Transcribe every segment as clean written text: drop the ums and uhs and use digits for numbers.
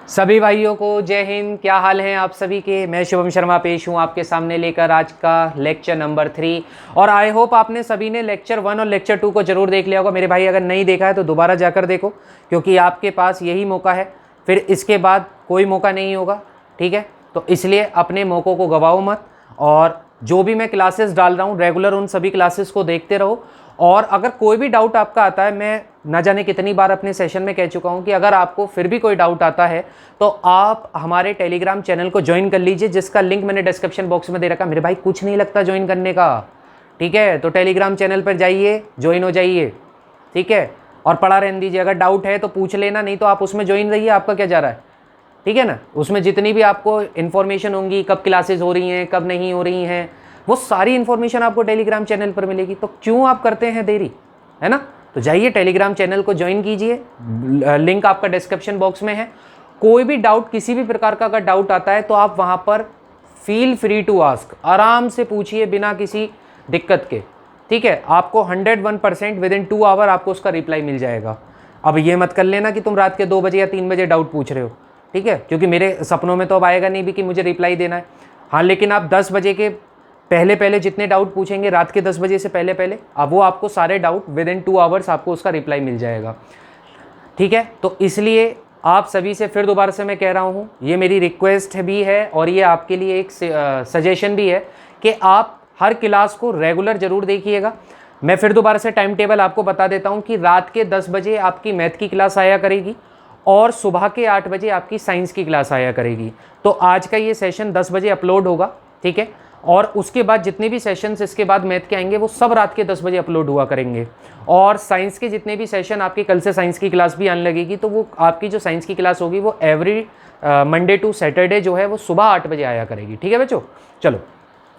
सभी भाइयों को जय हिंद। क्या हाल है आप सभी के। मैं शुभम शर्मा पेश हूँ आपके सामने लेकर आज का लेक्चर नंबर 3। और आई होप आपने सभी ने लेक्चर 1 और लेक्चर 2 को जरूर देख लिया होगा। मेरे भाई अगर नहीं देखा है तो दोबारा जाकर देखो, क्योंकि आपके पास यही मौका है, फिर इसके बाद कोई मौका नहीं होगा। ठीक है, तो इसलिए अपने मौक़ों को गवाओ मत। और जो भी मैं क्लासेस डाल रहा हूँ रेगुलर उन सभी क्लासेस को देखते रहो। और अगर कोई भी डाउट आपका आता है, मैं ना जाने कितनी बार अपने सेशन में कह चुका हूं कि अगर आपको फिर भी कोई डाउट आता है तो आप हमारे टेलीग्राम चैनल को ज्वाइन कर लीजिए, जिसका लिंक मैंने डिस्क्रिप्शन बॉक्स में दे रखा। मेरे भाई कुछ नहीं लगता ज्वाइन करने का, ठीक है। तो टेलीग्राम चैनल पर जाइए, ज्वाइन हो जाइए, ठीक है। और पढ़ा रहने दीजिए, अगर डाउट है तो पूछ लेना, नहीं तो आप उसमें ज्वाइन रहिए, आपका क्या जा रहा है, ठीक है ना। उसमें जितनी भी आपको इन्फॉर्मेशन होंगी, कब क्लासेज हो रही हैं कब नहीं हो रही हैं, वो सारी इन्फॉर्मेशन आपको टेलीग्राम चैनल पर मिलेगी। तो क्यों आप करते हैं देरी, है ना। तो जाइए टेलीग्राम चैनल को ज्वाइन कीजिए, लिंक आपका डिस्क्रिप्शन बॉक्स में है। कोई भी डाउट, किसी भी प्रकार का अगर डाउट आता है तो आप वहाँ पर फील फ्री टू आस्क, आराम से पूछिए बिना किसी दिक्कत के, ठीक है। आपको 101% विद इन 2 आवर आपको उसका रिप्लाई मिल जाएगा। अब ये मत कर लेना कि तुम रात के 2 बजे या 3 बजे डाउट पूछ रहे हो, ठीक है, क्योंकि मेरे सपनों में तो अब आएगा नहीं भी कि मुझे रिप्लाई देना है। हाँ, लेकिन आप 10 बजे के पहले जितने डाउट पूछेंगे, रात के 10 बजे से पहले, अब वो आपको सारे डाउट विद इन 2 आवर्स आपको उसका रिप्लाई मिल जाएगा, ठीक है। तो इसलिए आप सभी से फिर दोबारा से मैं कह रहा हूँ, ये मेरी रिक्वेस्ट भी है और ये आपके लिए एक सजेशन भी है कि आप हर क्लास को रेगुलर ज़रूर देखिएगा। मैं फिर दोबारा से टाइम टेबल आपको बता देता हूँ कि रात के 10 बजे आपकी मैथ की क्लास आया करेगी और सुबह के 8 बजे आपकी साइंस की क्लास आया करेगी। तो आज का ये सेशन 10 बजे अपलोड होगा, ठीक है। और उसके बाद जितने भी सेशंस इसके बाद मैथ के आएंगे वो सब रात के 10 बजे अपलोड हुआ करेंगे। और साइंस के जितने भी सेशन, आपके कल से साइंस की क्लास भी आने लगेगी, तो वो आपकी जो साइंस की क्लास होगी वो एवरी मंडे टू सैटरडे जो है वो सुबह 8 बजे आया करेगी, ठीक है बच्चों। चलो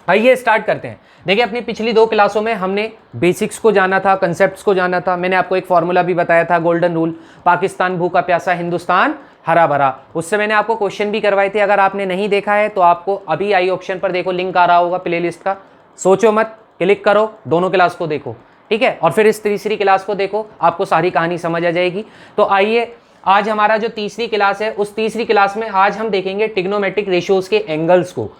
आइए स्टार्ट करते हैं। देखिए, अपनी पिछली 2 क्लासों में हमने बेसिक्स को जाना था, कंसेप्ट्स को जाना था। मैंने आपको एक फॉर्मूला भी बताया था, गोल्डन रूल, पाकिस्तान भूखा प्यासा, हिंदुस्तान हरा भरा। उससे मैंने आपको क्वेश्चन भी करवाए थे। अगर आपने नहीं देखा है तो आपको अभी आई ऑप्शन पर देखो, लिंक आ रहा होगा प्लेलिस्ट का, सोचो मत, क्लिक करो, दोनों क्लास को देखो, ठीक है। और फिर इस तीसरी क्लास को देखो, आपको सारी कहानी समझ आ जाएगी। तो आइए, आज हमारा जो तीसरी क्लास है, उस तीसरी क्लास में आज हम देखेंगे ट्रिग्नोमेट्रिक रेशियोज के एंगल्स को।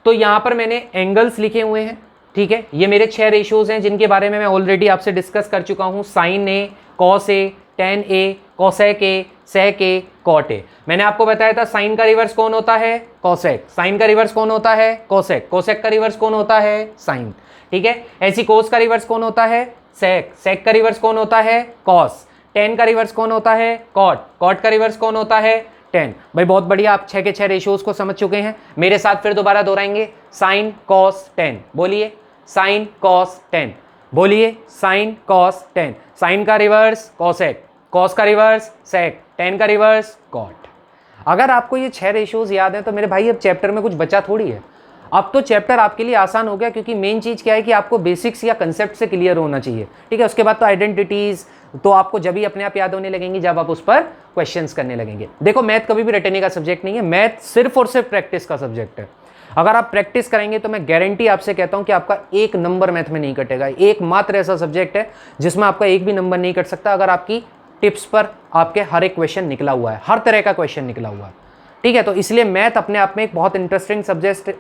तो यहाँ पर मैंने एंगल्स लिखे हुए हैं, ठीक है। ये मेरे 6 रेशियोज हैं जिनके बारे में मैं ऑलरेडी आपसे डिस्कस कर चुका हूँ। Sine A, cos A, tan A, cosec A, sec A, cot A. मैंने आपको बताया था साइन का रिवर्स कौन होता है, कोसेक। साइन का रिवर्स कौन होता है, कोसेक। कोसेक का रिवर्स कौन होता है, साइन, ठीक है। ऐसी कोस का रिवर्स कौन होता है, सेक। सेक का रिवर्स कौन होता है, कॉस। टेन का रिवर्स कौन होता है, कॉट। कॉट का रिवर्स कौन होता है, टेन। भाई बहुत बढ़िया, आप 6 के 6 रेशियोज को समझ चुके हैं। मेरे साथ फिर दोबारा दोहराएंगे, साइन कॉस टेन। बोलिए, साइन कॉस टेन। बोलिए, साइन कॉस टेन। साइन का रिवर्स कोसेक, कॉस का रिवर्स सेक, टेन का रिवर्स कॉट। अगर आपको ये 6 रेशियोज याद हैं तो मेरे भाई अब चैप्टर में कुछ बचा थोड़ी है। अब तो चैप्टर आपके लिए आसान हो गया, क्योंकि मेन चीज़ क्या है कि आपको बेसिक्स या कंसेप्ट से क्लियर होना चाहिए, ठीक है। उसके बाद तो आइडेंटिटीज़ तो आपको जब भी अपने आप याद होने लगेंगी जब आप उस पर क्वेश्चंस करने लगेंगे। देखो, मैथ कभी भी रटने का सब्जेक्ट नहीं है, मैथ सिर्फ और सिर्फ प्रैक्टिस का सब्जेक्ट है। अगर आप प्रैक्टिस करेंगे तो मैं गारंटी आपसे कहता हूं कि आपका 1 नंबर मैथ में नहीं कटेगा। एकमात्र ऐसा सब्जेक्ट है जिसमें आपका 1 भी नंबर नहीं कट सकता, अगर आपकी टिप्स पर आपके हर एक क्वेश्चन निकला हुआ है, हर तरह का क्वेश्चन निकला हुआ है, ठीक है। तो इसलिए मैथ अपने आप में एक बहुत इंटरेस्टिंग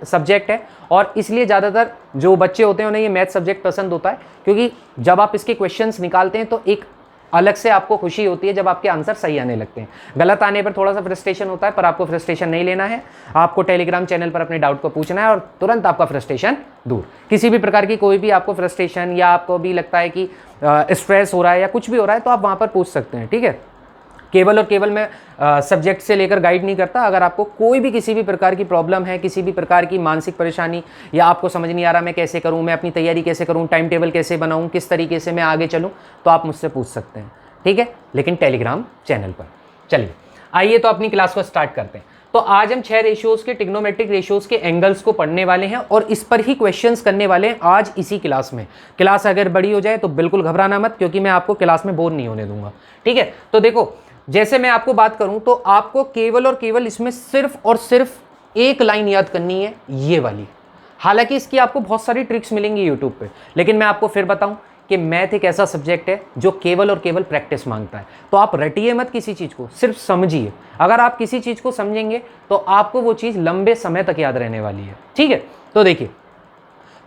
सब्जेक्ट है। और इसलिए ज़्यादातर जो बच्चे होते हैं उन्हें ये मैथ सब्जेक्ट पसंद होता है, क्योंकि जब आप इसके क्वेश्चंस निकालते हैं तो एक अलग से आपको खुशी होती है जब आपके आंसर सही आने लगते हैं। गलत आने पर थोड़ा सा फ्रस्ट्रेशन होता है, पर आपको फ्रस्ट्रेशन नहीं लेना है। आपको टेलीग्राम चैनल पर अपने डाउट को पूछना है और तुरंत आपका फ्रस्ट्रेशन दूर। किसी भी प्रकार की कोई भी आपको फ्रस्ट्रेशन या आपको भी लगता है कि स्ट्रेस हो रहा है या कुछ भी हो रहा है तो आप वहाँ पर पूछ सकते हैं, ठीक है। केवल और केवल मैं सब्जेक्ट से लेकर गाइड नहीं करता। अगर आपको कोई भी किसी भी प्रकार की प्रॉब्लम है, किसी भी प्रकार की मानसिक परेशानी, या आपको समझ नहीं आ रहा मैं कैसे करूं, मैं अपनी तैयारी कैसे करूं, टाइम टेबल कैसे बनाऊं, किस तरीके से मैं आगे चलूं, तो आप मुझसे पूछ सकते हैं, ठीक है, लेकिन टेलीग्राम चैनल पर। चलिए आइए तो अपनी क्लास को स्टार्ट करते हैं। तो आज हम 6 रेशियोज के, ट्रिग्नोमेट्रिक रेशियोज के एंगल्स को पढ़ने वाले हैं और इस पर ही क्वेश्चंस करने वाले हैं आज इसी क्लास में। क्लास अगर बड़ी हो जाए तो बिल्कुल घबराना मत, क्योंकि मैं आपको क्लास में बोर नहीं होने दूंगा, ठीक है। तो देखो, जैसे मैं आपको बात करूं तो आपको केवल और केवल इसमें सिर्फ और सिर्फ एक लाइन याद करनी है, ये वाली। हालांकि इसकी आपको बहुत सारी ट्रिक्स मिलेंगी यूट्यूब पे, लेकिन मैं आपको फिर बताऊं कि मैथ एक ऐसा सब्जेक्ट है जो केवल और केवल प्रैक्टिस मांगता है। तो आप रटिए मत किसी चीज़ को, सिर्फ समझिए। अगर आप किसी चीज़ को समझेंगे तो आपको वो चीज़ लंबे समय तक याद रहने वाली है। ठीक है, तो देखिए,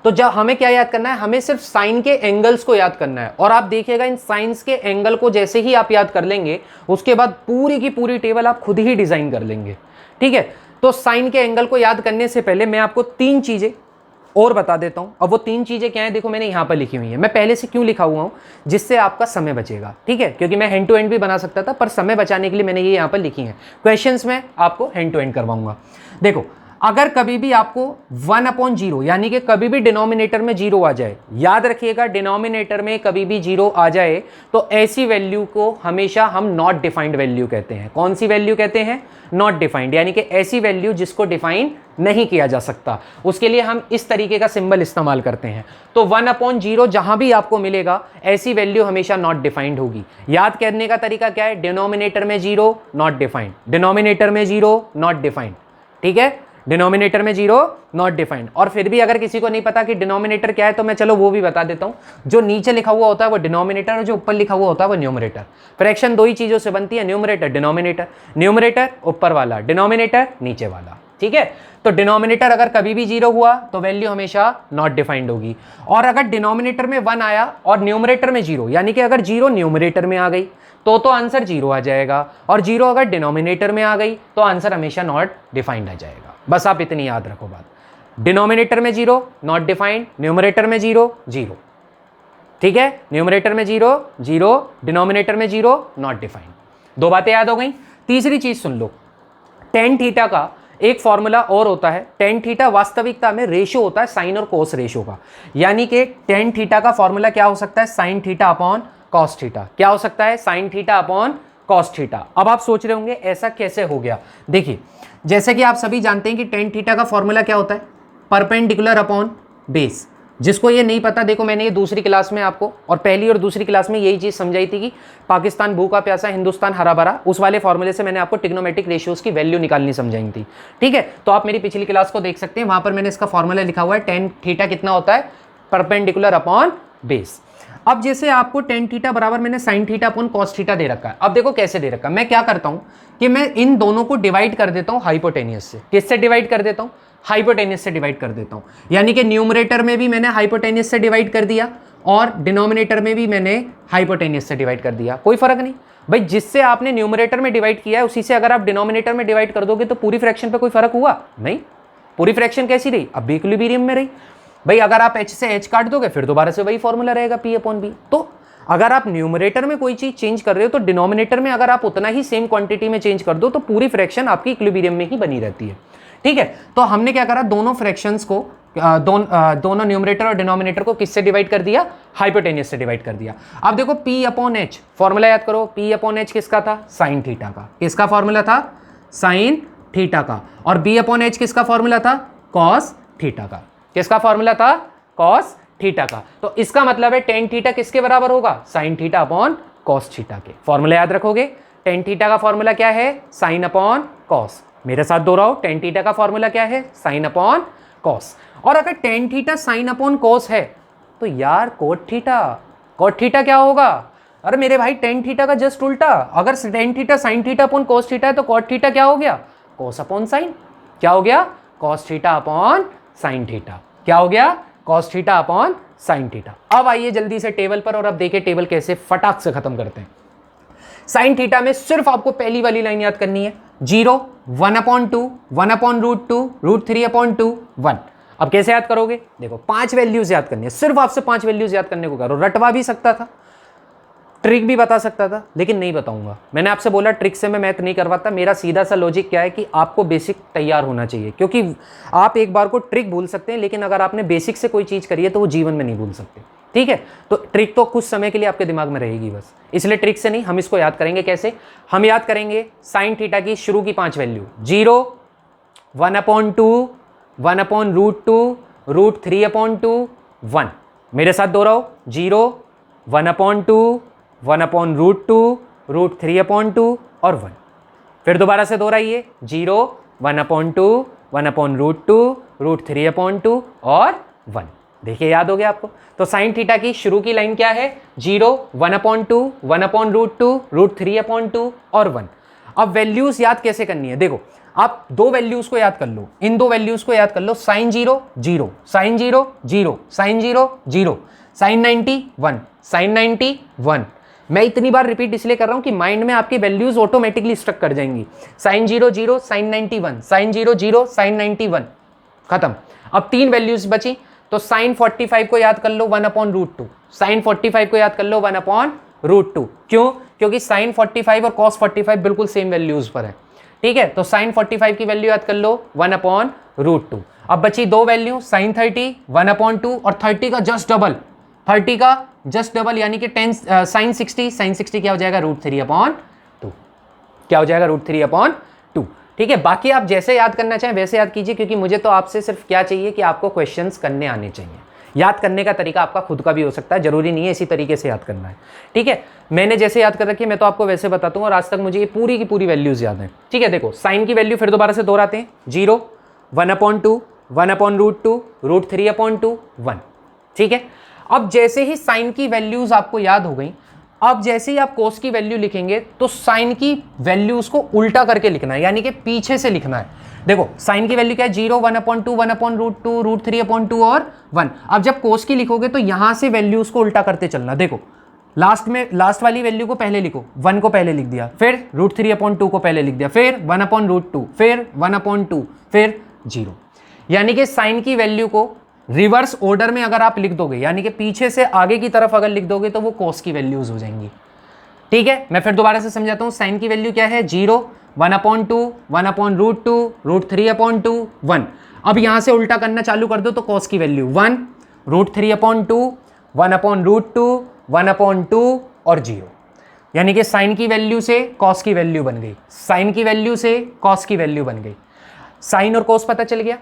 तो जब हमें क्या याद करना है, हमें सिर्फ साइन के एंगल्स को याद करना है। और आप देखिएगा इन साइंस के एंगल को जैसे ही आप याद कर लेंगे, उसके बाद पूरी की पूरी टेबल आप खुद ही डिजाइन कर लेंगे। ठीक है, तो साइन के एंगल को याद करने से पहले मैं आपको 3 चीजें और बता देता हूं। अब वो 3 चीजें क्या है, देखो मैंने यहां पर लिखी हुई है। मैं पहले से क्यों लिखा हुआ हूं, जिससे आपका समय बचेगा। ठीक है, क्योंकि मैं हैंड टू हैंड भी बना सकता था, पर समय बचाने के लिए मैंने ये यहां पर लिखी है। क्वेश्चंस में आपको हैंड टू हैंड करवाऊंगा। देखो, अगर कभी भी आपको 1/0 यानी कि कभी भी डिनोमिनेटर में 0 आ जाए, याद रखिएगा डिनोमिनेटर में कभी भी 0 आ जाए तो ऐसी वैल्यू को हमेशा हम नॉट डिफाइंड वैल्यू कहते हैं। कौन सी वैल्यू कहते हैं, नॉट डिफाइंड, यानी कि ऐसी वैल्यू जिसको डिफाइन नहीं किया जा सकता। उसके लिए हम इस तरीके का सिंबल इस्तेमाल करते हैं। तो 1/0 जहां भी आपको मिलेगा, ऐसी वैल्यू हमेशा नॉट डिफाइंड होगी। याद करने का तरीका क्या है, डिनोमिनेटर में 0 नॉट डिफाइंड, डिनोमिनेटर में 0 नॉट डिफाइंड। ठीक है, डिनोमिनेटर में 0 नॉट डिफाइंड। और फिर भी अगर किसी को नहीं पता कि डिनोमिनेटर क्या है, तो मैं चलो वो भी बता देता हूं। जो नीचे लिखा हुआ होता है वो डिनोमिनेटर, और जो ऊपर लिखा हुआ होता है वो न्यूमरेटर। फ्रैक्शन 2 ही चीजों से बनती है, न्यूमरेटर डिनोमिनेटर। न्यूमरेटर ऊपर वाला, डिनोमिनेटर नीचे वाला। ठीक है, तो डिनोमिनेटर अगर कभी भी 0 हुआ तो वैल्यू हमेशा नॉट डिफाइंड होगी। और अगर डिनोमिनेटर में 1 आया और न्यूमरेटर में 0, यानी कि अगर 0 न्यूमरेटर में आ गई तो आंसर 0 आ जाएगा, और 0 अगर डिनोमिनेटर में आ गई तो आंसर हमेशा नॉट डिफाइंड आ जाएगा। बस आप इतनी याद रखो बात, डिनोमिनेटर में 0 नॉट डिफाइंड, न्यूमरेटर में 0 0। ठीक है, न्यूमरेटर में 0 0, डिनोमिनेटर में 0 नॉट डिफाइंड। 2 बातें याद हो गई। तीसरी चीज सुन लो, टेन थीटा का एक फॉर्मूला और होता है। टेन थीटा वास्तविकता में रेशो होता है साइन और कोस रेशो का, यानी कि टेन थीटा का फॉर्मूला क्या हो सकता है, sign theta upon cos theta. क्या हो सकता है, sign theta upon cos theta. अब आप सोच रहे होंगे ऐसा कैसे हो गया। देखिए, जैसे कि आप सभी जानते हैं कि टेन थीटा का फॉर्मूला क्या होता है, परपेंडिकुलर अपॉन बेस। जिसको ये नहीं पता, देखो मैंने ये दूसरी क्लास में आपको और पहली और दूसरी क्लास में यही चीज समझाई थी कि पाकिस्तान भूखा प्यासा हिंदुस्तान हरा भरा, उस वाले फॉर्मूले से मैंने आपको ट्रिग्नोमेट्रिक रेशियोज की वैल्यू निकालनी समझाई थी। ठीक है, तो आप मेरी पिछली क्लास को देख सकते हैं, वहां पर मैंने इसका फॉर्मूला लिखा हुआ है, टेन थीटा कितना होता है, परपेंडिकुलर अपॉन बेस। अब जैसे आपको टेन थीटा बराबर मैंने sine theta upon cos theta दे रखा है। अब देखो कैसे दे रखा है, मैं क्या करता हूं कि मैं इन दोनों को डिवाइड कर देता हूं हाइपोटेनियस से। किससे डिवाइड कर देता हूं, हाइपोटेनियस से डिवाइड कर देता हूं। यानी कि न्यूमरेटर में भी मैंने हाइपोटेनियस से डिवाइड कर दिया और डिनोमिनेटर में भी मैंने हाइपोटेनियस से डिवाइड कर दिया। कोई फर्क नहीं भाई, जिससे आपने न्यूमरेटर में डिवाइड किया है उसी से अगर आप डिनोमिनेटर में डिवाइड कर दोगे तो पूरी फ्रैक्शन पे कोई फर्क हुआ नहीं। पूरी फ्रैक्शन कैसी रही, अब भी इक्विलिब्रियम में रही। भाई अगर आप h से h काट दोगे फिर दोबारा से वही फॉर्मूला रहेगा p अपॉन b। तो अगर आप न्यूमरेटर में कोई चीज चेंज कर रहे हो तो डिनोमिनेटर में अगर आप उतना ही सेम क्वांटिटी में चेंज कर दो तो पूरी फ्रैक्शन आपकी इक्विलिब्रियम में ही बनी रहती है। ठीक है, तो हमने क्या करा, दोनों फ्रैक्शंस को दोनों न्यूमरेटर और डिनोमिनेटर को किससे डिवाइड कर दिया, हाइपोटेनियस से डिवाइड कर दिया। अब देखो p अपॉन h फॉर्मूला याद करो, p अपॉन h किसका था, साइन थीटा का। किसका फॉर्मूला था, साइन थीटा का। और b अपॉन h किसका फॉर्मूला था, कॉस थीटा का। किसका फॉर्मूला था, कॉस थीटा का। तो इसका मतलब है टेन थीटा किसके बराबर होगा, sign theta upon cos theta के। फॉर्मूला याद रखोगे, टेन थीटा का फॉर्मूला क्या है, साइन अपॉन कॉस। मेरे साथ दोहराओ, टेन थीटा का फॉर्मूला क्या है, साइन अपॉन कॉस। और अगर tan theta sine upon cos है तो यार कोट थीटा, कोट थीटा क्या होगा, अरे मेरे भाई टेन थीटा का जस्ट उल्टा। अगर tan theta sine theta upon cos theta है तो कॉट थीटा क्या हो गया, कॉस अपॉन साइन। क्या हो गया, cos theta upon sine theta. क्या हो गया, cos theta upon sine theta. अब आइए जल्दी से टेबल पर और अब देखिए टेबल कैसे फटाक से खत्म करते हैं। साइन थीटा में सिर्फ आपको पहली वाली लाइन याद करनी है, 0 1/2 1/√2 √3/2 1। अब कैसे याद करोगे, देखो 5 वैल्यूज याद करनी है, सिर्फ आपसे 5 वैल्यूज याद करने को करो। रटवा भी सकता था, ट्रिक भी बता सकता था, लेकिन नहीं बताऊंगा। मैंने आपसे बोला ट्रिक से मैं मैथ नहीं करवाता। मेरा सीधा सा लॉजिक क्या है कि आपको बेसिक तैयार होना चाहिए, क्योंकि आप एक बार को ट्रिक भूल सकते हैं लेकिन अगर आपने बेसिक से कोई चीज़ करी है तो वो जीवन में नहीं भूल सकते। ठीक है, तो ट्रिक तो कुछ समय के लिए आपके दिमाग में रहेगी बस, इसलिए ट्रिक से नहीं, हम इसको याद करेंगे। कैसे हम याद करेंगे, साइन थीटा की शुरू की 5 वैल्यू, 0 1/2 1/√2 √3/2 1। मेरे साथ दोहराओ, 0 1/2 1/√2 √3/2 और 1। फिर दोबारा से दोहराइए, 0 1/2 1/√2 √3/2 और 1। देखिए याद हो गया आपको। तो साइन थीटा की शुरू की लाइन क्या है, 0, 1/2, 1/√2, √3/2 और 1। अब वैल्यूज याद कैसे करनी है, देखो आप दो वैल्यूज को याद कर लो, इन दो वैल्यूज को याद कर लो, sine 0 0, sine 0 0, sine 0 0, sine 90 1, sine 90 1। मैं इतनी बार रिपीट इसलिए कर रहा हूं कि माइंड में आपकी वैल्यूज ऑटोमेटिकली स्ट्रक कर जाएंगी। साइन 0 0, साइन 91, साइन 0 0, साइन 91, खत्म। अब तीन वैल्यूज बची, तो साइन 45 को याद कर लो 1/√2, साइन 45 को याद कर लो 1/√2। क्यों, क्योंकि साइन 45 और कॉस 45 बिल्कुल सेम वैल्यूज पर है, ठीक है। तो साइन 45 की वैल्यू याद कर लो 1/√2। अब बची दो वैल्यू, साइन 30 1/2 और 30 का जस्ट डबल, 30 का जस्ट डबल यानी कि 10 साइन 60, साइन 60 क्या हो जाएगा √3/2, क्या हो जाएगा √3/2, ठीक है। बाकी आप जैसे याद करना चाहें वैसे याद कीजिए, क्योंकि मुझे तो आपसे सिर्फ क्या चाहिए कि आपको क्वेश्चंस करने आने चाहिए। याद करने का तरीका आपका खुद का भी हो सकता है, जरूरी नहीं है इसी तरीके से याद करना है, ठीक है। मैंने जैसे याद कर रखी है मैं तो आपको वैसे बताता हूँ, और आज तक मुझे ये पूरी की पूरी वैल्यूज याद है, ठीक है। देखो साइन की वैल्यू फिर दोबारा से दोहराते हैं, 0, 1/2, 1/√2, √3/2, 1, ठीक है। अब जैसे ही साइन की वैल्यूज आपको याद हो गई, अब जैसे ही आप कोस की वैल्यू लिखेंगे तो साइन की वैल्यूज को उल्टा करके लिखना है, यानी कि पीछे से लिखना है। देखो साइन की वैल्यू क्या है, 0, 1/2, 1/√2, √3/2 और 1। अब जब कोस की लिखोगे तो यहां से वैल्यूज को उल्टा करते चलना। देखो लास्ट वाली वैल्यू को पहले लिखो, 1 को पहले लिख दिया, फिर √3/2 को पहले लिख दिया, फिर 1/√2, फिर 1/2, फिर 0। यानी कि साइन की वैल्यू को रिवर्स ऑर्डर में अगर आप लिख दोगे, यानी कि पीछे से आगे की तरफ अगर लिख दोगे तो वो कोस की वैल्यूज हो जाएंगी, ठीक है। मैं फिर दोबारा से समझाता हूं, साइन की वैल्यू क्या है, 0, 1/2, 1/√2, √3/2, 1। अब यहां से उल्टा करना चालू कर दो तो कॉस की वैल्यू 1, √3/2, 1/√2, 1/2 और 0। यानी कि साइन की वैल्यू से कॉस की वैल्यू बन गई, साइन की वैल्यू से कॉस की वैल्यू बन गई। साइन और कॉस पता चल गया,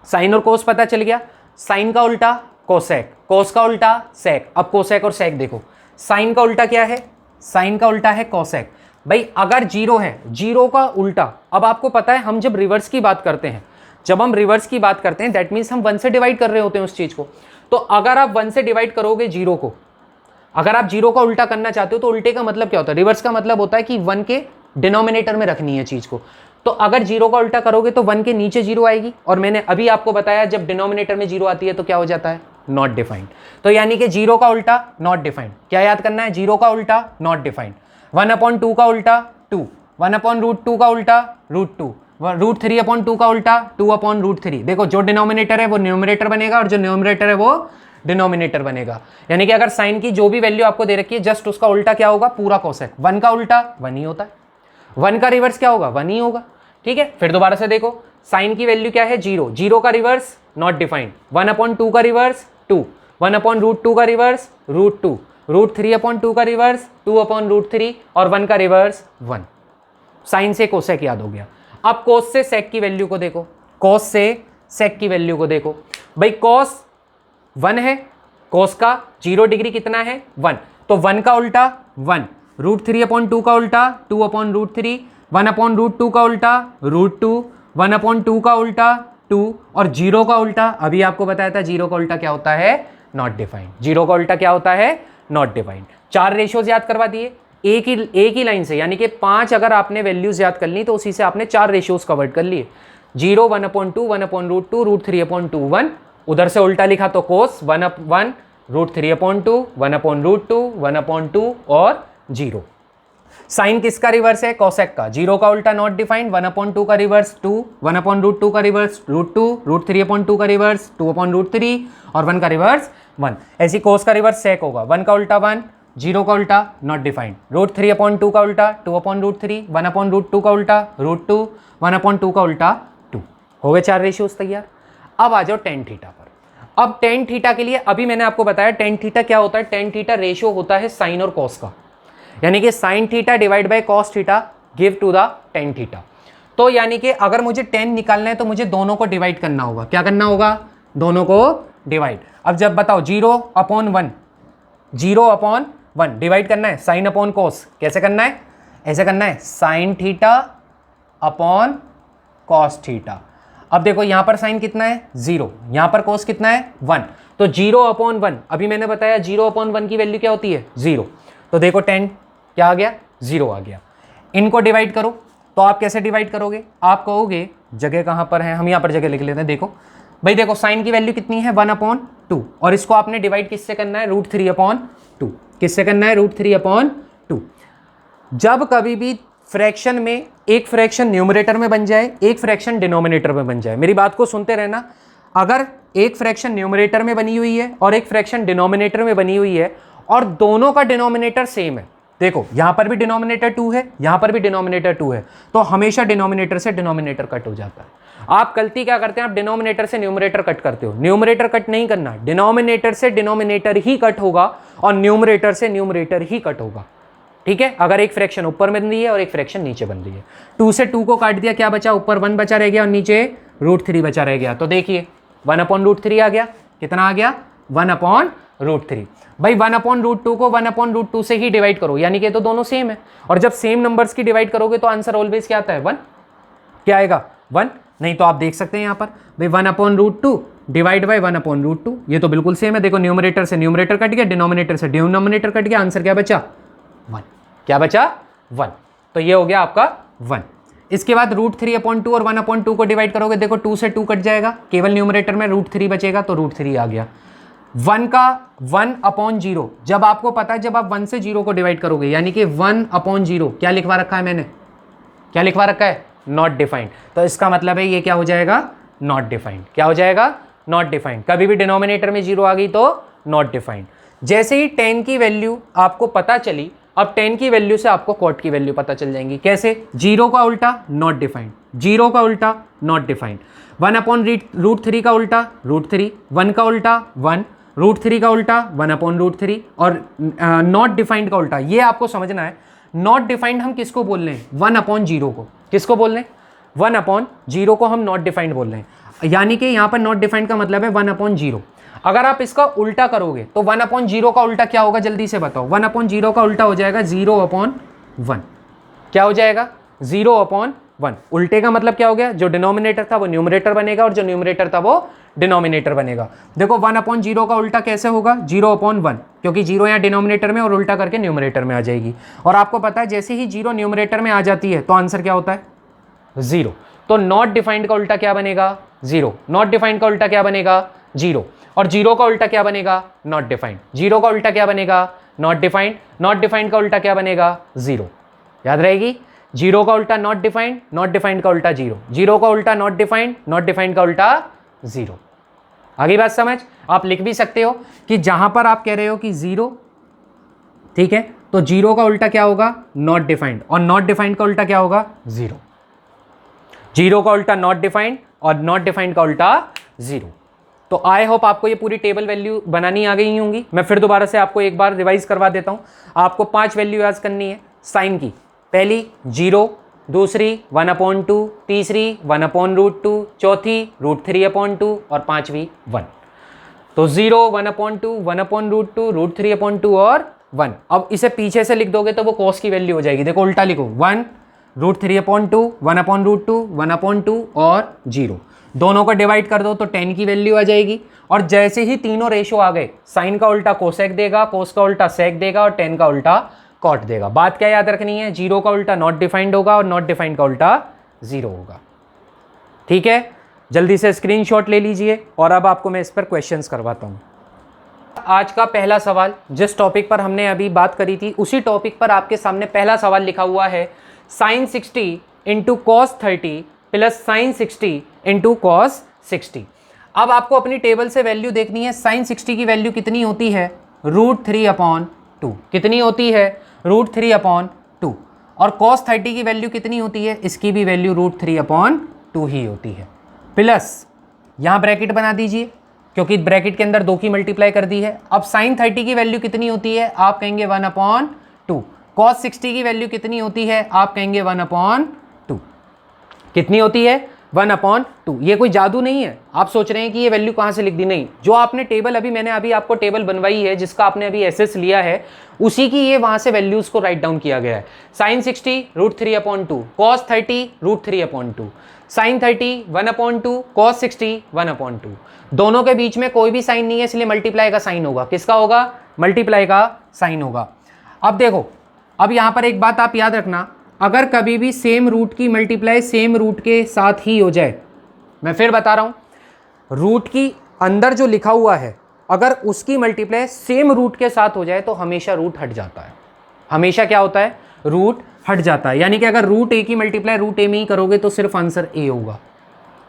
साइन और कोस पता चल गया। साइन का उल्टा कोसेक, कोस का उल्टा सेक। अब कोसेक और सेक देखो, साइन का उल्टा क्या है, साइन का उल्टा है कोसेक। भाई अगर 0 है, 0 का उल्टा, अब आपको पता है हम जब रिवर्स की बात करते हैं, जब हम रिवर्स की बात करते हैं दैट मीन्स हम 1 से डिवाइड कर रहे होते हैं उस चीज को। तो अगर आप 1 से डिवाइड करोगे 0 को, अगर आप 0 का उल्टा करना चाहते हो तो उल्टे का मतलब क्या होता है, रिवर्स का मतलब होता है कि 1 के डिनोमिनेटर में रखनी है चीज को। तो अगर 0 का उल्टा करोगे तो 1 के नीचे 0 आएगी, और मैंने अभी आपको बताया जब डिनोमिनेटर में 0 आती है तो क्या हो जाता है, नॉट डिफाइंड। तो यानी कि 0 का उल्टा नॉट डिफाइंड, क्या याद करना है, 0 का उल्टा नॉट डिफाइंड, 1/2 का उल्टा 2, 1/√2 का उल्टा √2, √3/2 का उल्टा 2/√3। देखो जो डिनोमिनेटर है वो न्यूमरेटर बनेगा और जो न्यूमरेटर है वो डिनोमिनेटर बनेगा। यानी कि अगर साइन की जो भी वैल्यू आपको दे रखी है जस्ट उसका उल्टा क्या होगा, पूरा कोसेक। 1 का उल्टा 1 ही होता है, 1 का रिवर्स क्या होगा, 1 ही होगा, ठीक है। फिर दोबारा से देखो साइन की वैल्यू क्या है, 0, 0 का रिवर्स नॉट डिफाइंड, 1/2 का रिवर्स 2, 1/√2 का रिवर्स √2, √3/2 का रिवर्स 2/√3 और 1 का रिवर्स 1। साइन से कोसेक याद हो गया। अब कोस से सेक की वैल्यू को देखो, कोस से सेक की वैल्यू को देखो। भाई कोस 1 है, कोस का 0 डिग्री कितना है 1, तो 1 का उल्टा 1, √3/2 का उल्टा 2/√3, 1/√2 का उल्टा √2, 1/2 का उल्टा 2 और 0 का उल्टा अभी आपको बताया था 0 का उल्टा क्या होता है, नॉट डिफाइंड। 0 का उल्टा क्या होता है, नॉट डिफाइंड। 4 रेशियोज याद करवा दिए एक ही लाइन से, यानी कि 5 अगर आपने वैल्यूज याद कर ली तो उसी से आपने 4 रेशियोज कवर कर लिए, 0, 1/2, 1/√2, √3/2, 1। उधर से उल्टा लिखा तो कोस 1/1, √3/2, 1/√2, 1/2 और 0। साइन किसका रिवर्स है, कोसेक का। 0 का उल्टा नॉट डिफाइंड, 1/2 का रिवर्स 2, 1/√2 का रिवर्स √2, √3/2 का रिवर्स 2/√3 और 1 का रिवर्स 1। ऐसी कोस का रिवर्स सेक होगा, 1 का उल्टा 1, 0 का उल्टा नॉट डिफाइंड, √3/2 का उल्टा 2/√3, 1/√2 का उल्टा √2, 1/2 का उल्टा 2। हो गए 4 रेशियोज तैयार। अब आ जाओ टेन थीटा पर। अब टेन थीटा के लिए अभी मैंने आपको बताया टेन थीटा क्या होता है, टेन थीटा रेशियो होता है साइन और कॉस का, यानी कि sine theta divide by cos theta give to the tan theta. तो यानी कि अगर मुझे टेन निकालना है तो मुझे दोनों को डिवाइड करना होगा। क्या करना होगा, दोनों को डिवाइड। अब जब बताओ 0/1, 0/1 डिवाइड करना है साइन अपॉन कॉस, कैसे करना है, ऐसे करना है sign theta upon cos theta. अब देखो यहाँ पर साइन कितना है 0, यहाँ पर कोस कितना है 1, तो 0/1, अभी मैंने बताया 0/1 की वैल्यू क्या होती है 0, तो देखो 10 क्या आ गया 0 आ गया। इनको डिवाइड करो, तो आप कैसे डिवाइड करोगे, आप कहोगे जगह कहाँ पर है, हम यहाँ पर जगह लिख लेते हैं। देखो भाई देखो साइन की वैल्यू कितनी है 1/2, और इसको आपने डिवाइड किससे करना है √3/2, किससे करना है √3/2। जब कभी भी फ्रैक्शन में एक फ्रैक्शन न्यूमरेटर में बन जाए, एक फ्रैक्शन डिनोमिनेटर में बन जाए, मेरी बात को सुनते रहना, अगर एक फ्रैक्शन न्यूमरेटर में बनी हुई है और एक फ्रैक्शन डिनोमिनेटर में बनी हुई है और दोनों का डिनोमिनेटर सेम है, देखो यहां पर भी डिनोमिनेटर 2 है, यहां पर भी डिनोमिनेटर 2 है, तो हमेशा डिनोमिनेटर से डिनोमिनेटर कट हो जाता है। आप गलती क्या करते हैं, आप डिनोमिनेटर से न्यूमरेटर कट करते हो, न्यूमरेटर कट नहीं करना, डिनोमिनेटर से डिनोमिनेटर ही कट होगा और न्यूमरेटर से न्यूमरेटर ही कट होगा, ठीक है। अगर एक फ्रैक्शन ऊपर बन रही है और एक फ्रैक्शन नीचे बन रही है, 2 से 2 को काट दिया, क्या बचा, ऊपर 1 बचा रह गया और नीचे √3 बचा रह गया, तो देखिए 1/√3 आ गया, कितना आ गया 1/√3। भाई 1/√2 को 1/√2 से ही डिवाइड करो, यानी कि तो दोनों सेम है, और जब सेम नंबर्स की डिवाइड करोगे तो आंसर ऑलवेज क्या आता है 1, क्या आएगा 1। नहीं तो आप देख सकते हैं यहाँ पर भाई 1/√2 डिवाइड बाई 1/√2, ये तो बिल्कुल सेम है, देखो न्यूमरेटर से न्यूमरेटर कट गया, डिनोमिनेटर से डिनोमिनेटर कट गया, आंसर क्या बचा 1, क्या बचा 1, तो ये हो गया आपका 1। इसके बाद √3/2 और 1/2 को डिवाइड करोगे, देखो 2 से 2 कट जाएगा, केवल न्यूमरेटर में √3 बचेगा, तो √3 आ गया। 1 का 1/0, जब आपको पता है जब आप 1 से 0 को डिवाइड करोगे, यानी कि 1/0 क्या लिखवा रखा है मैंने, क्या लिखवा रखा है नॉट डिफाइंड, तो इसका मतलब है ये क्या हो जाएगा नॉट डिफाइंड, क्या हो जाएगा नॉट डिफाइंड। कभी भी डिनोमिनेटर में 0 आ गई तो नॉट डिफाइंड। जैसे ही 10 की वैल्यू आपको पता चली, अब 10 की वैल्यू से आपको क्वाड की वैल्यू पता चल जाएंगी, कैसे, 0 का उल्टा नॉट डिफाइंड, 0 का उल्टा नॉट डिफाइंड, 1/√3 का उल्टा √3, 1 का उल्टा 1, √3 का उल्टा 1/√3 और नॉट डिफाइंड का उल्टा। ये आपको समझना है, नॉट डिफाइंड हम किसको बोल रहे हैं 1/0 को, किसको बोल रहे हैं 1/0 को हम नॉट डिफाइंड बोल रहे हैं, यानी कि यहाँ पर नॉट डिफाइंड का मतलब है 1/0। अगर आप इसका उल्टा करोगे तो 1/0 का उल्टा क्या होगा, जल्दी से बताओ, 1/0 का उल्टा हो जाएगा 0/1, क्या हो जाएगा 0/1। उल्टे का मतलब क्या हो गया, जो डिनोमिनेटर था वो न्यूमरेटर बनेगा और जो न्यूमरेटर था वो डिनोमिनेटर बनेगा। देखो 1/0 का उल्टा कैसे होगा 0/1, क्योंकि 0 यहाँ डिनोमिनेटर में और उल्टा करके न्यूमरेटर में आ जाएगी, और आपको पता है जैसे ही 0 न्यूमरेटर में आ जाती है तो आंसर क्या होता है 0, तो नॉट डिफाइंड का उल्टा क्या बनेगा 0, नॉट डिफाइंड का उल्टा क्या बनेगा 0, और 0 का उल्टा क्या बनेगा नॉट डिफाइंड, 0 का उल्टा क्या बनेगा नॉट डिफाइंड, नॉट डिफाइंड का उल्टा क्या बनेगा 0, याद रहेगी, 0 का उल्टा नॉट डिफाइंड, नॉट डिफाइंड का उल्टा 0, 0 का उल्टा नॉट डिफाइंड, नॉट डिफाइंड का उल्टा 0। आगे बात समझ, आप लिख भी सकते हो कि जहां पर आप कह रहे हो कि 0, ठीक है, तो 0 का उल्टा क्या होगा नॉट डिफाइंड, और नॉट डिफाइंड का उल्टा क्या होगा 0, 0 का उल्टा नॉट डिफाइंड और नॉट डिफाइंड का उल्टा 0। तो आई होप आपको ये पूरी टेबल वैल्यू बनानी आ गई होंगी। मैं फिर दोबारा से आपको एक बार रिवाइज करवा देता हूँ। आपको 5 वैल्यू याद करनी है साइन की, पहली 0, दूसरी 1/2, तीसरी 1/√2, चौथी √3/2 और पांचवी 1। तो 0, 1/2, 1/√2, √3/2 और 1। अब इसे पीछे से लिख दोगे तो वो कॉस की वैल्यू हो जाएगी, देखो उल्टा लिखो 1, √3/2, 1/√2, 1/2 और 0, दोनों को डिवाइड कर दो तो 10 की वैल्यू आ जाएगी। और जैसे ही तीनों रेशो आ गए, साइन का उल्टा कोसेक देगा, कोस का उल्टा सेक देगा और 10 का उल्टा कॉट देगा। बात क्या याद रखनी है, 0 का उल्टा नॉट डिफाइंड होगा और नॉट डिफाइंड का उल्टा 0 होगा, ठीक है। जल्दी से स्क्रीनशॉट ले लीजिए और अब आपको मैं इस पर क्वेश्चंस करवाता हूं। आज का पहला सवाल, जिस टॉपिक पर हमने अभी बात करी थी उसी टॉपिक पर आपके सामने पहला सवाल लिखा हुआ है, sin 60 into cos 30 plus sin 60 into cos 60। अब आपको अपनी टेबल से वैल्यू देखनी है, sin 60 की वैल्यू कितनी होती है √3/2, कितनी होती है √3/2, और cos 30 की वैल्यू कितनी होती है, इसकी भी वैल्यू √3/2 ही होती है। प्लस यहाँ ब्रैकेट बना दीजिए क्योंकि ब्रैकेट के अंदर 2 की मल्टीप्लाई कर दी है। अब sin 30 की वैल्यू कितनी होती है, आप कहेंगे 1/2, cos 60 की वैल्यू कितनी होती है, आप कहेंगे 1/2, कितनी होती है 1/2। ये कोई जादू नहीं है, आप सोच रहे हैं कि ये वैल्यू कहाँ से लिख दी, नहीं, जो आपने टेबल मैंने अभी आपको टेबल बनवाई है, जिसका आपने अभी एसएस लिया है, उसी की ये वहाँ से वैल्यूज़ को राइट डाउन किया गया है। sin 60 √3/2, cos 30 √3/2, sin 30 1/2, cos 60 1/2। दोनों के बीच में कोई भी साइन नहीं है, इसलिए मल्टीप्लाई का साइन होगा। किसका होगा? मल्टीप्लाई का साइन होगा। अब देखो, अब यहाँ पर एक बात आप याद रखना, अगर कभी भी सेम रूट की मल्टीप्लाई सेम रूट के साथ ही हो जाए, मैं फिर बता रहा हूँ, रूट की अंदर जो लिखा हुआ है अगर उसकी मल्टीप्लाई सेम रूट के साथ हो जाए तो हमेशा रूट हट जाता है। हमेशा क्या होता है? रूट हट जाता है। यानी कि अगर रूट ए की मल्टीप्लाई रूट ए में ही करोगे तो सिर्फ आंसर ए होगा।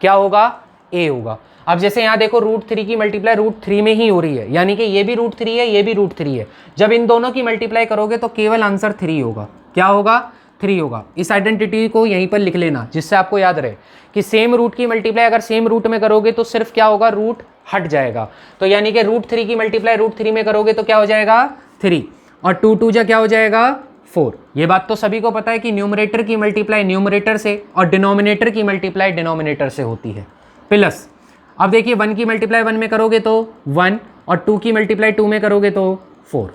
क्या होगा? ए होगा। अब जैसे यहाँ देखो, √3 की मल्टीप्लाई √3 में ही हो रही है, यानी कि ये भी √3 है, ये भी √3 है। जब इन दोनों की मल्टीप्लाई करोगे तो केवल आंसर 3 होगा। क्या होगा? 3 होगा। इस आइडेंटिटी को यहीं पर लिख लेना, जिससे आपको याद रहे कि सेम रूट की मल्टीप्लाई अगर सेम रूट में करोगे तो सिर्फ क्या होगा? रूट हट जाएगा। तो यानी कि √3 की मल्टीप्लाई √3 में करोगे तो क्या हो जाएगा? 3, और 2 2 जा क्या हो जाएगा? 4। ये बात तो सभी को पता है कि न्यूमरेटर की मल्टीप्लाई न्यूमरेटर से और डिनोमिनेटर की मल्टीप्लाई डिनोमिनेटर से होती है। प्लस, अब देखिए 1 की मल्टीप्लाई 1 में करोगे तो 1, और 2 की मल्टीप्लाई 2 में करोगे तो 4।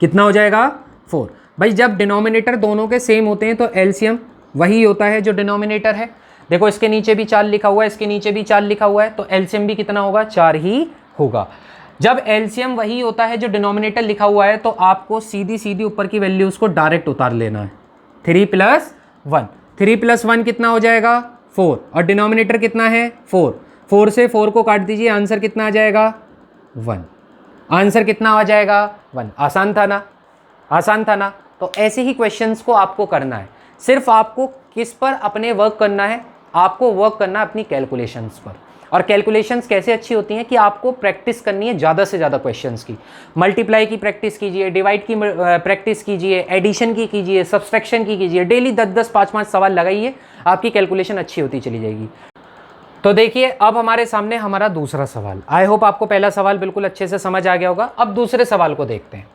कितना हो जाएगा? 4। भाई जब डिनोमिनेटर दोनों के सेम होते हैं तो एलसीएम वही होता है जो डिनोमिनेटर है। देखो, इसके नीचे भी 4 लिखा हुआ है, इसके नीचे भी 4 लिखा हुआ है, तो एलसीएम भी कितना होगा? 4 ही होगा। जब एलसीएम वही होता है जो डिनोमिनेटर लिखा हुआ है तो आपको सीधी सीधी ऊपर की वैल्यूज़ को डायरेक्ट उतार लेना है। 3 + 1, 3 + 1 कितना हो जाएगा? 4, और डिनोमिनेटर कितना है? 4। 4 से 4 को काट दीजिए, आंसर कितना आ जाएगा? 1। आंसर कितना आ जाएगा? 1। आसान था ना? आसान था ना? तो ऐसे ही क्वेश्चंस को आपको करना है। सिर्फ आपको किस पर अपने वर्क करना है? आपको वर्क करना है अपनी कैलकुलेशंस पर। और कैलकुलेशंस कैसे अच्छी होती हैं कि आपको प्रैक्टिस करनी है ज़्यादा से ज़्यादा क्वेश्चंस की। मल्टीप्लाई की प्रैक्टिस कीजिए, डिवाइड की प्रैक्टिस कीजिए, एडिशन की कीजिए, सब्सट्रैक्शन की कीजिए। डेली 10-10, 5-5 सवाल लगाइए, आपकी कैलकुलेशन अच्छी होती चली जाएगी। तो देखिए, अब हमारे सामने हमारा दूसरा सवाल। आई होप आपको पहला सवाल बिल्कुल अच्छे से समझ आ गया होगा। अब दूसरे सवाल को देखते हैं।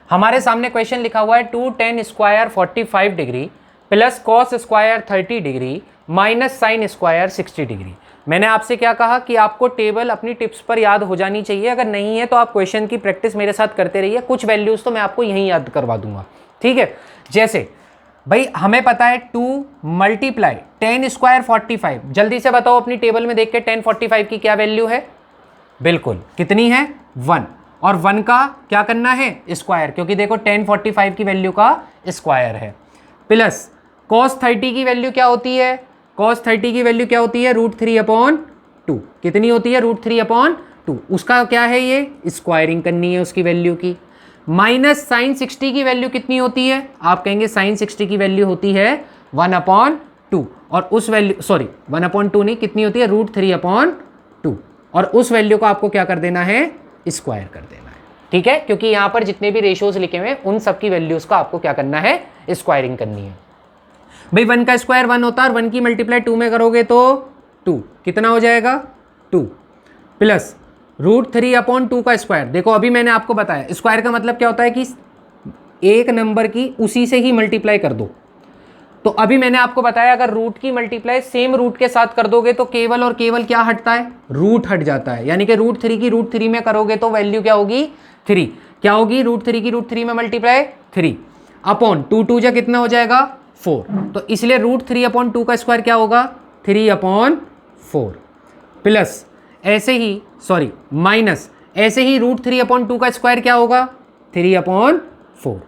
हमारे सामने क्वेश्चन लिखा हुआ है 2tan square 45 degree plus cos square 30 degree minus sin square 60 degree. मैंने आपसे क्या कहा कि आपको टेबल अपनी टिप्स पर याद हो जानी चाहिए। अगर नहीं है तो आप क्वेश्चन की प्रैक्टिस मेरे साथ करते रहिए। कुछ वैल्यूज़ तो मैं आपको यहीं याद करवा दूंगा, ठीक है। जैसे भाई हमें पता है 2 मल्टीप्लाई tan स्क्वायर 45। जल्दी से बताओ अपनी टेबल में देख के tan 45 की क्या वैल्यू है? बिल्कुल, कितनी है? 1। और 1 का क्या करना है? स्क्वायर, क्योंकि देखो tan 45 की वैल्यू का स्क्वायर है। प्लस cos 30 की वैल्यू क्या होती है? cos 30 की वैल्यू क्या होती है? √3/2। कितनी होती है? √3/2। उसका क्या है? ये स्क्वायरिंग करनी है उसकी वैल्यू की। माइनस sin 60 की वैल्यू कितनी होती है? आप कहेंगे sin 60 की वैल्यू होती है 1/2, और उस वैल्यू 1/2 नहीं, कितनी होती है? √3/2, और उस वैल्यू को आपको क्या कर देना है? स्क्वायर कर देना है, ठीक है। क्योंकि यहाँ पर जितने भी रेशियोज लिखे हुए हैं उन सब की वैल्यूज का आपको क्या करना है? स्क्वायरिंग करनी है। भाई 1 का स्क्वायर 1 होता है, और 1 की मल्टीप्लाई 2 में करोगे तो 2। कितना हो जाएगा? 2 प्लस √3/2 का स्क्वायर। देखो अभी मैंने आपको बताया स्क्वायर का मतलब क्या होता है कि एक नंबर की उसी से ही मल्टीप्लाई कर दो। तो अभी मैंने आपको बताया अगर रूट की मल्टीप्लाई सेम रूट के साथ कर दोगे तो केवल और केवल क्या हटता है? रूट हट जाता है। यानी कि √3 की √3 में करोगे तो वैल्यू क्या होगी? 3। क्या होगी? √3 की √3 में मल्टीप्लाई 3 अपॉन 2 2 जा कितना हो जाएगा? 4। तो इसलिए √3/2 का स्क्वायर क्या होगा? 3/4। प्लस ऐसे ही माइनस ऐसे ही √3/2 का स्क्वायर क्या होगा? 3/4।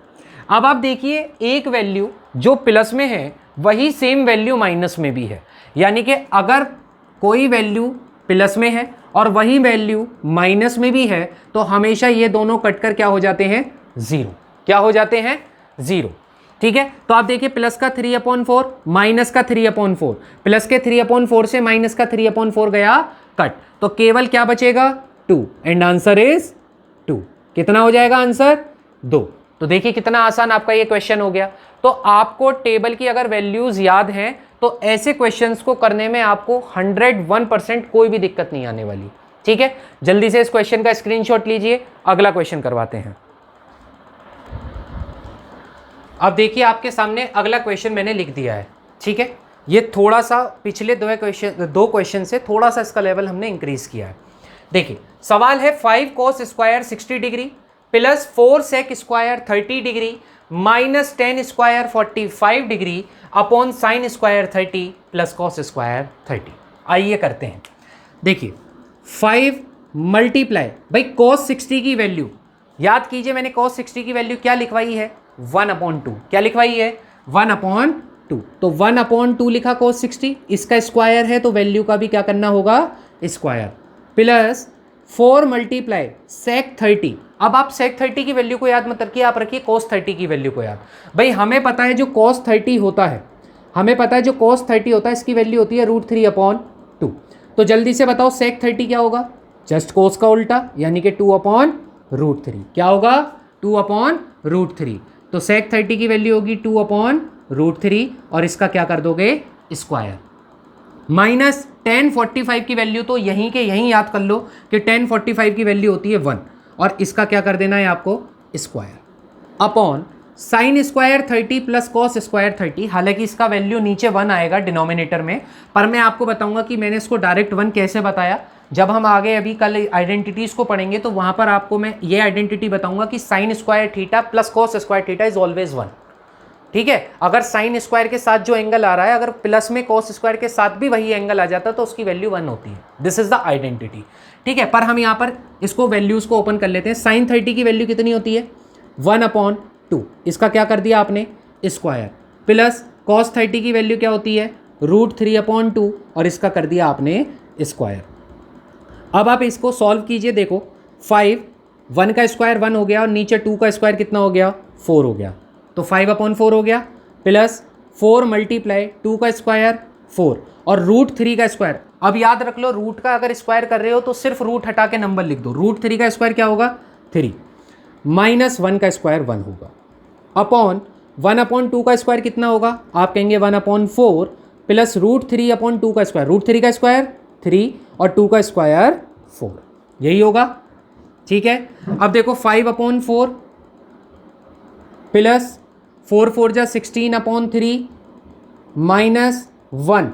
अब आप देखिए, एक वैल्यू जो प्लस में है वही सेम वैल्यू माइनस में भी है। यानी कि अगर कोई वैल्यू प्लस में है और वही वैल्यू माइनस में भी है तो हमेशा ये दोनों कटकर क्या हो जाते हैं? 0। क्या हो जाते हैं? 0, ठीक है। तो आप देखिए, प्लस का 3/4, माइनस का 3/4, प्लस के 3/4 से माइनस का 3/4 गया कट, तो केवल क्या बचेगा? 2, एंड आंसर इज 2। कितना हो जाएगा आंसर? 2। तो देखिए कितना आसान आपका ये क्वेश्चन हो गया। तो आपको टेबल की अगर वैल्यूज याद हैं तो ऐसे क्वेश्चंस को करने में आपको 101% कोई भी दिक्कत नहीं आने वाली, ठीक है। जल्दी से इस क्वेश्चन का स्क्रीनशॉट लीजिए, अगला क्वेश्चन करवाते हैं। अब देखिए आपके सामने अगला क्वेश्चन मैंने लिख दिया है, ठीक है। ये थोड़ा सा पिछले दो क्वेश्चन से थोड़ा सा इसका लेवल हमने इंक्रीज किया है। देखिए सवाल है 5 cos square 60 degree plus 4 sec square 30 degree minus 10 square 45 degree upon sine square 30 plus cos square 30। आइए करते हैं। देखिए 5 मल्टीप्लाई, भाई cos 60 की वैल्यू याद कीजिए, मैंने cos 60 की वैल्यू क्या लिखवाई है 1/2। क्या लिखवाई है 1/2। तो 1/2 लिखा cos 60, इसका स्क्वायर है तो वैल्यू का भी क्या करना होगा स्क्वायर, प्लस 4 मल्टीप्लाई sec 30। अब आप sec 30 की वैल्यू को याद मत रखिए, आप रखिए cos 30 की वैल्यू को याद। भाई हमें पता है जो cos 30 होता है, हमें पता है जो cos 30 होता है इसकी वैल्यू होती है √3/2। तो जल्दी से बताओ sec 30 क्या होगा, जस्ट cos का उल्टा यानी कि 2/√3। क्या होगा 2/√3। तो sec 30 की वैल्यू होगी 2/√3 और इसका क्या कर दोगे स्क्वायर, माइनस 1045 की वैल्यू तो यहीं के यहीं याद कर लो कि 1045 की वैल्यू होती है 1 और इसका क्या कर देना है आपको square, upon sine square 30 plus cos square 30। हालांकि इसका वैल्यू नीचे 1 आएगा डिनोमिनेटर में, पर मैं आपको बताऊंगा कि मैंने इसको डायरेक्ट 1 कैसे बताया। जब हम आगे अभी कल आइडेंटिटीज को पढ़ेंगे तो वहां पर आपको मैं ये आइडेंटिटी बताऊंगा कि sine square theta plus cos square theta is always 1। ठीक है, अगर साइन स्क्वायर के साथ जो एंगल आ रहा है, अगर प्लस में कॉस स्क्वायर के साथ भी वही एंगल आ जाता तो उसकी वैल्यू 1 होती है। This is the identity. ठीक है, पर हम यहाँ पर इसको वैल्यूज को ओपन कर लेते हैं। साइन 30 की वैल्यू कितनी होती है 1/2, इसका क्या कर दिया आपने स्क्वायर, प्लस कॉस 30 की वैल्यू क्या होती है √3/2 और इसका कर दिया आपने स्क्वायर। अब आप इसको सॉल्व कीजिए, देखो 5, 1 का स्क्वायर 1 हो गया और नीचे 2 का स्क्वायर कितना हो गया 4 हो गया, तो 5/4 हो गया, प्लस 4 मल्टीप्लाई 2 का स्क्वायर 4 और √3 का स्क्वायर। अब याद रख लो रूट का अगर स्क्वायर कर रहे हो तो सिर्फ रूट हटा के नंबर लिख दो। √3 का स्क्वायर क्या होगा 3, माइनस 1 का स्क्वायर 1 होगा, अपॉन 1/2 का स्क्वायर कितना होगा आप कहेंगे 1/4 प्लस √3/2 का स्क्वायर, √3 का स्क्वायर 3 और 2 का स्क्वायर 4, यही होगा। ठीक है, अब देखो 5/4 प्लस 4 4 जा 16/3 माइनस 1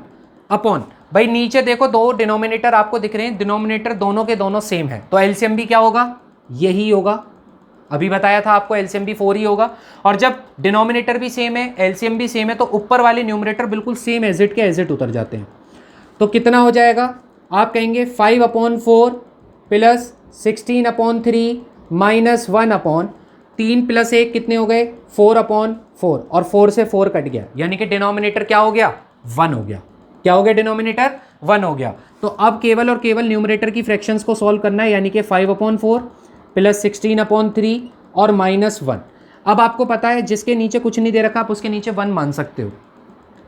अपॉन, भाई नीचे देखो दो डिनोमिनेटर आपको दिख रहे हैं, डिनोमिनेटर दोनों के दोनों सेम है तो एलसीएम भी क्या होगा यही होगा। अभी बताया था आपको एलसीएम भी 4 ही होगा, और जब डिनोमिनेटर भी सेम है एलसीएम भी सेम है तो ऊपर वाले न्यूमरेटर बिल्कुल सेम एजिट के एजिट उतर जाते हैं। तो कितना हो जाएगा आप कहेंगे 5/4 प्लस 16/3 माइनस 1/3 प्लस 1 कितने हो गए 4/4 और 4 से 4 कट गया, यानी कि डिनोमिनेटर क्या हो गया 1 हो गया। क्या हो गया डिनोमिनेटर 1 हो गया। तो अब केवल और केवल न्यूमरेटर की फ्रैक्शंस को सॉल्व करना है, यानी कि 5/4 प्लस 16/3 और माइनस 1। अब आपको पता है जिसके नीचे कुछ नहीं दे रखा आप उसके नीचे 1 मान सकते हो।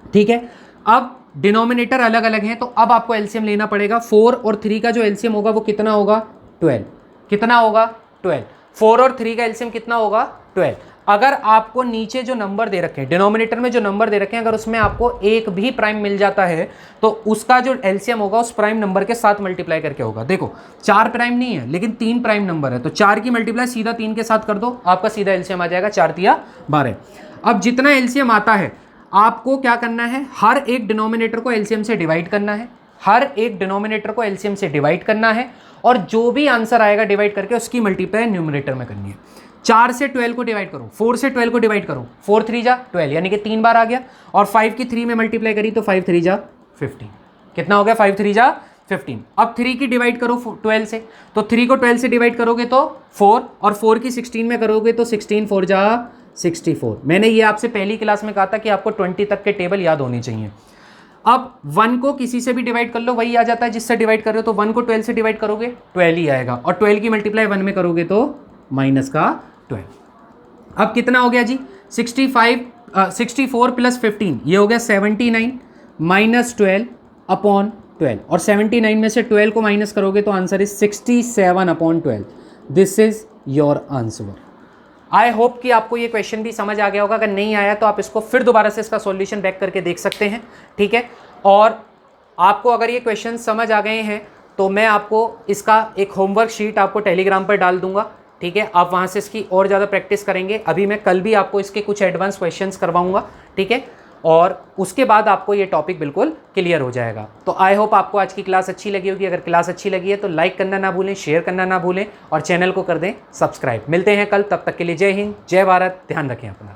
ठीक है, अब डिनोमिनेटर अलग अलग हैं तो अब आपको एलसीएम लेना पड़ेगा। 4 और 3 का जो एलसीएम होगा वो कितना होगा 12। कितना होगा 12। 4 और 3 का एलसीएम कितना होगा 12। अगर आपको नीचे जो नंबर दे रखे हैं डिनोमिनेटर में जो नंबर दे रखे हैं अगर उसमें आपको एक भी प्राइम मिल जाता है तो उसका जो एलसीएम होगा उस प्राइम नंबर के साथ मल्टीप्लाई करके होगा। देखो 4 प्राइम नहीं है लेकिन 3 प्राइम नंबर है तो 4 की मल्टीप्लाई सीधा 3 के साथ कर दो, आपका सीधा एलसीएम आ जाएगा 4 × 12। अब जितना एलसीएम आता है आपको क्या करना है, हर एक डिनोमिनेटर को एलसीएम से डिवाइड करना है, हर एक डिनोमिनेटर को एलसीएम से डिवाइड करना है और जो भी आंसर आएगा डिवाइड करके उसकी मल्टीप्लाई न्यूमरेटर में करनी है। 4 से 12 को डिवाइड करो, 4 से 12 को डिवाइड करो, 4 3 जा 12 यानी कि 3 बार आ गया, और 5 की 3 में मल्टीप्लाई करी तो 5 3 जा 15। कितना हो गया 5 3 जा 15। अब 3 की डिवाइड करो 12 से, तो 3 को 12 से डिवाइड करोगे तो 4 और 4 की 16 में करोगे तो 16 4 जा 64। मैंने ये आपसे पहली क्लास में कहा था कि आपको 20 तक के टेबल याद होनी चाहिए। अब 1 को किसी से भी डिवाइड कर लो वही आ जाता है जिससे डिवाइड कर रहे हो, तो 1 को 12 से डिवाइड करोगे 12 ही आएगा, और 12 की मल्टीप्लाई 1 में करोगे तो माइनस का 12। अब कितना हो गया जी 64 प्लस 15 ये हो गया 79 माइनस 12/12, और 79 में से 12 को माइनस करोगे तो answer is 67/12। This is your answer. I hope कि आपको ये क्वेश्चन भी समझ आ गया होगा। अगर नहीं आया तो आप इसको फिर दोबारा से इसका सॉल्यूशन बैक करके देख सकते हैं। ठीक है, और आपको अगर ये क्वेश्चन समझ आ गए हैं तो मैं आपको इसका एक होमवर्क शीट आपको टेलीग्राम पर डाल दूंगा। ठीक है, आप वहाँ से इसकी और ज़्यादा प्रैक्टिस करेंगे। अभी मैं कल भी आपको इसके कुछ एडवांस क्वेश्चंस करवाऊंगा। ठीक है, और उसके बाद आपको ये टॉपिक बिल्कुल क्लियर हो जाएगा। तो आई होप आपको आज की क्लास अच्छी लगी होगी। अगर क्लास अच्छी लगी है तो लाइक करना ना भूलें, शेयर करना ना भूलें और चैनल को कर दें सब्सक्राइब। मिलते हैं कल, तब तक के लिए जय हिंद, जय भारत, ध्यान रखें अपना।